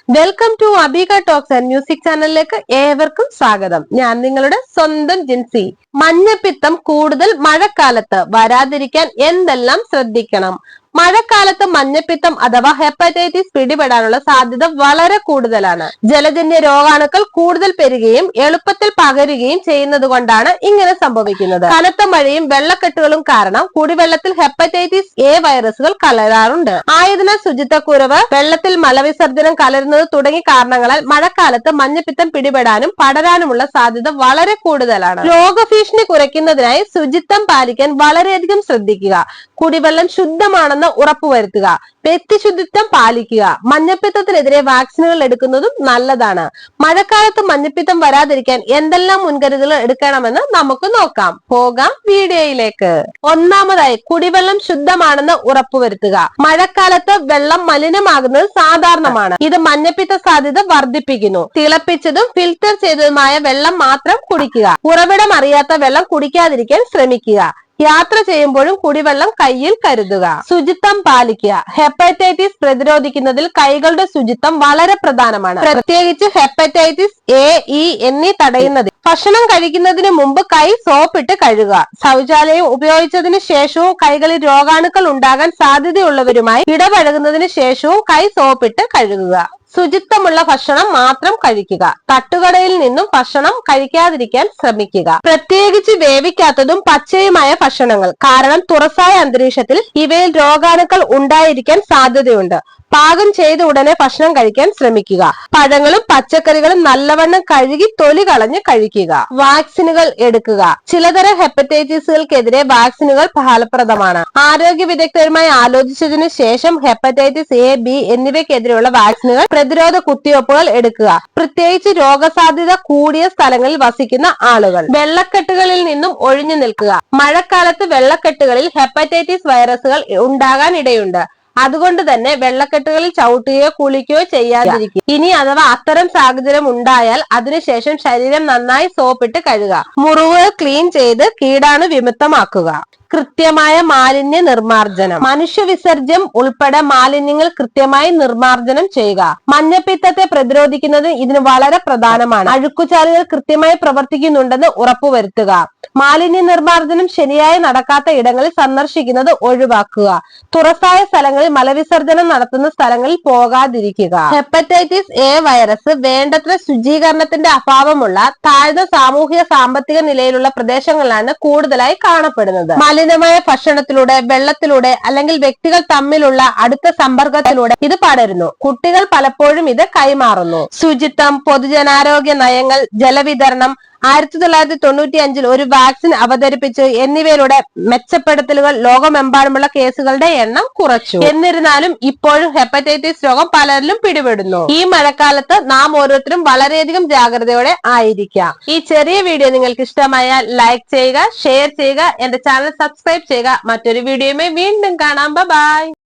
Welcome to Abika talks and music ചാനലിലേക്ക് ഏവർക്കും സ്വാഗതം. ഞാൻ നിങ്ങളുടെ സ്വന്തം ജിൻസി. മഞ്ഞപ്പിത്തം കൂടുതൽ മഴക്കാലത്ത് വരാതിരിക്കാൻ എന്തെല്ലാം ശ്രദ്ധിക്കണം? മഴക്കാലത്ത് മഞ്ഞപ്പിത്തം അഥവാ ഹെപ്പറ്റൈറ്റിസ് പിടിപെടാനുള്ള സാധ്യത വളരെ കൂടുതലാണ്. ജലജന്യ രോഗാണുക്കൾ കൂടുതൽ പെരുകുകയും എളുപ്പത്തിൽ പകരുകയും ചെയ്യുന്നത് കൊണ്ടാണ് ഇങ്ങനെ സംഭവിക്കുന്നത്. കനത്ത മഴയും വെള്ളക്കെട്ടുകളും കാരണം കുടിവെള്ളത്തിൽ ഹെപ്പറ്റൈറ്റിസ് എ വൈറസുകൾ കലരാറുണ്ട്. ആയതിനാൽ ശുചിത്വക്കുറവ്, വെള്ളത്തിൽ മലവിസർജനം കലരുന്നത് തുടങ്ങിയ കാരണങ്ങളാൽ മഴക്കാലത്ത് മഞ്ഞപ്പിത്തം പിടിപെടാനും പടരാനുമുള്ള സാധ്യത വളരെ കൂടുതലാണ്. രോഗഭീഷണി കുറയ്ക്കുന്നതിനായി ശുചിത്വം പാലിക്കാൻ വളരെയധികം ശ്രദ്ധിക്കുക. കുടിവെള്ളം ശുദ്ധമാണെന്ന് ഉറപ്പുവരുത്തുക. വ്യക്തിശുചിത്വം പാലിക്കുക. മഞ്ഞപ്പിത്തത്തിനെതിരെ വാക്സിനുകൾ എടുക്കുന്നതും നല്ലതാണ്. മഴക്കാലത്ത് മഞ്ഞപ്പിത്തം വരാതിരിക്കാൻ എന്തെല്ലാം മുൻകരുതലുകൾ എടുക്കണമെന്ന് നമുക്ക് നോക്കാം. പോകാം വീഡിയോയിലേക്ക്. ഒന്നാമതായി, കുടിവെള്ളം ശുദ്ധമാണെന്ന് ഉറപ്പുവരുത്തുക. മഴക്കാലത്ത് വെള്ളം മലിനമാകുന്നത് സാധാരണമാണ്. ഇത് മഞ്ഞപ്പിത്ത സാധ്യത വർദ്ധിപ്പിക്കുന്നു. തിളപ്പിച്ചതും ഫിൽറ്റർ ചെയ്തതുമായ വെള്ളം മാത്രം കുടിക്കുക. ഉറവിടം അറിയാത്ത വെള്ളം കുടിക്കാതിരിക്കാൻ ശ്രമിക്കുക. യാത്ര ചെയ്യുമ്പോഴും കുടിവെള്ളം കയ്യിൽ കരുതുക. ശുചിത്വം പാലിക്കുക. ഹെപ്പറ്റൈറ്റിസ് പ്രതിരോധിക്കുന്നതിൽ കൈകളുടെ ശുചിത്വം വളരെ പ്രധാനമാണ്. പ്രത്യേകിച്ച് ഹെപ്പറ്റൈറ്റിസ് എ, ഇ എന്നീ തടയുന്നതിൽ ഭക്ഷണം കഴിക്കുന്നതിന് മുമ്പ് കൈ സോപ്പിട്ട് കഴുകുക. ശൗചാലയം ഉപയോഗിച്ചതിന് ശേഷവും കൈകളിൽ രോഗാണുക്കൾ ഉണ്ടാകാൻ സാധ്യതയുള്ളവരുമായി ഇടപഴകുന്നതിന് ശേഷവും കൈ സോപ്പിട്ട് കഴുകുക. ശുചിത്വമുള്ള ഭക്ഷണം മാത്രം കഴിക്കുക. തട്ടുകടയിൽ നിന്നും ഭക്ഷണം കഴിക്കാതിരിക്കാൻ ശ്രമിക്കുക. പ്രത്യേകിച്ച് വേവിക്കാത്തതും പച്ചയുമായ ഭക്ഷണങ്ങൾ, കാരണം തുറസായ അന്തരീക്ഷത്തിൽ ഇവയിൽ രോഗാണുക്കൾ ഉണ്ടായിരിക്കാൻ സാധ്യതയുണ്ട്. പാകം ചെയ്ത ഉടനെ ഭക്ഷണം കഴിക്കാൻ ശ്രമിക്കുക. പഴങ്ങളും പച്ചക്കറികളും നല്ലവണ്ണം കഴുകി തൊലി കളഞ്ഞ് കഴിക്കുക. വാക്സിനുകൾ എടുക്കുക. ചിലതരം ഹെപ്പറ്റൈറ്റിസുകൾക്കെതിരെ വാക്സിനുകൾ ഫലപ്രദമാണ്. ആരോഗ്യ വിദഗ്ധരുമായി ആലോചിച്ചതിനു ശേഷം ഹെപ്പറ്റൈറ്റിസ് എ, ബി എന്നിവയ്ക്കെതിരെയുള്ള വാക്സിനുകൾ പ്രതിരോധ കുത്തിവയ്പ്പുകൾ എടുക്കുക. പ്രത്യേകിച്ച് രോഗസാധ്യത കൂടിയ സ്ഥലങ്ങളിൽ വസിക്കുന്ന ആളുകൾ. വെള്ളക്കെട്ടുകളിൽ നിന്നും ഒഴിഞ്ഞു നിൽക്കുക. മഴക്കാലത്ത് വെള്ളക്കെട്ടുകളിൽ ഹെപ്പറ്റൈറ്റിസ് വൈറസുകൾ ഉണ്ടാകാൻ ഇടയുണ്ട്. അതുകൊണ്ട് തന്നെ വെള്ളക്കെട്ടുകളിൽ ചവിട്ടുകയോ കുളിക്കുകയോ ചെയ്യാതിരിക്കുക. ഇനി അഥവാ അത്തരം സാഹചര്യം ഉണ്ടായാൽ അതിനുശേഷം ശരീരം നന്നായി സോപ്പിട്ട് കഴുകുക. മുറിവുകൾ ക്ലീൻ ചെയ്ത് കീടാണു വിമുക്തമാക്കുക. കൃത്യമായ മാലിന്യ നിർമ്മാർജ്ജനം. മനുഷ്യ വിസർജ്യം ഉൾപ്പെടെ മാലിന്യങ്ങൾ കൃത്യമായി നിർമ്മാർജ്ജനം ചെയ്യുക. മഞ്ഞപ്പിത്തത്തെ പ്രതിരോധിക്കുന്നത് ഇതിന് വളരെ പ്രധാനമാണ്. അഴുക്കുചാലുകൾ കൃത്യമായി പ്രവർത്തിക്കുന്നുണ്ടെന്ന് ഉറപ്പുവരുത്തുക. മാലിന്യ നിർമ്മാർജ്ജനം ശരിയായി നടക്കാത്ത ഇടങ്ങളിൽ സന്ദർശിക്കുന്നത് ഒഴിവാക്കുക. തുറസായ സ്ഥലങ്ങളിൽ മലവിസർജനം നടത്തുന്ന സ്ഥലങ്ങളിൽ പോകാതിരിക്കുക. ഹെപ്പറ്റൈറ്റിസ് എ വൈറസ് വേണ്ടത്ര ശുചീകരണത്തിന്റെ അഭാവമുള്ള താഴ്ന്ന സാമൂഹിക സാമ്പത്തിക നിലയിലുള്ള പ്രദേശങ്ങളിലാണ് കൂടുതലായി കാണപ്പെടുന്നത്. മലിനമായ ഭക്ഷണത്തിലൂടെ, വെള്ളത്തിലൂടെ അല്ലെങ്കിൽ വ്യക്തികൾ തമ്മിലുള്ള അടുത്ത സമ്പർക്കത്തിലൂടെ ഇത് പടരുന്നു. കുട്ടികൾ പലപ്പോഴും ഇത് കൈമാറുന്നു. ശുചിത്വം, പൊതുജനാരോഗ്യ നയങ്ങൾ, ജലവിതരണം, 1995 ഒരു വാക്സിൻ അവതരിപ്പിച്ചു എന്നിവയിലൂടെ മെച്ചപ്പെടുത്തലുകൾ ലോകമെമ്പാടുമുള്ള കേസുകളുടെ എണ്ണം കുറച്ചു. എന്നിരുന്നാലും ഇപ്പോഴും ഹെപ്പറ്റൈറ്റിസ് രോഗം പലരിലും പിടിപെടുന്നു. ഈ മഴക്കാലത്ത് നാം ഓരോരുത്തരും വളരെയധികം ജാഗ്രതയോടെ ആയിരിക്കാം. ഈ ചെറിയ വീഡിയോ നിങ്ങൾക്ക് ഇഷ്ടമായാൽ ലൈക്ക് ചെയ്യുക, ഷെയർ ചെയ്യുക, എന്റെ ചാനൽ സബ്സ്ക്രൈബ് ചെയ്യുക. മറ്റൊരു വീഡിയോയുമായി വീണ്ടും കാണാം. ബൈ.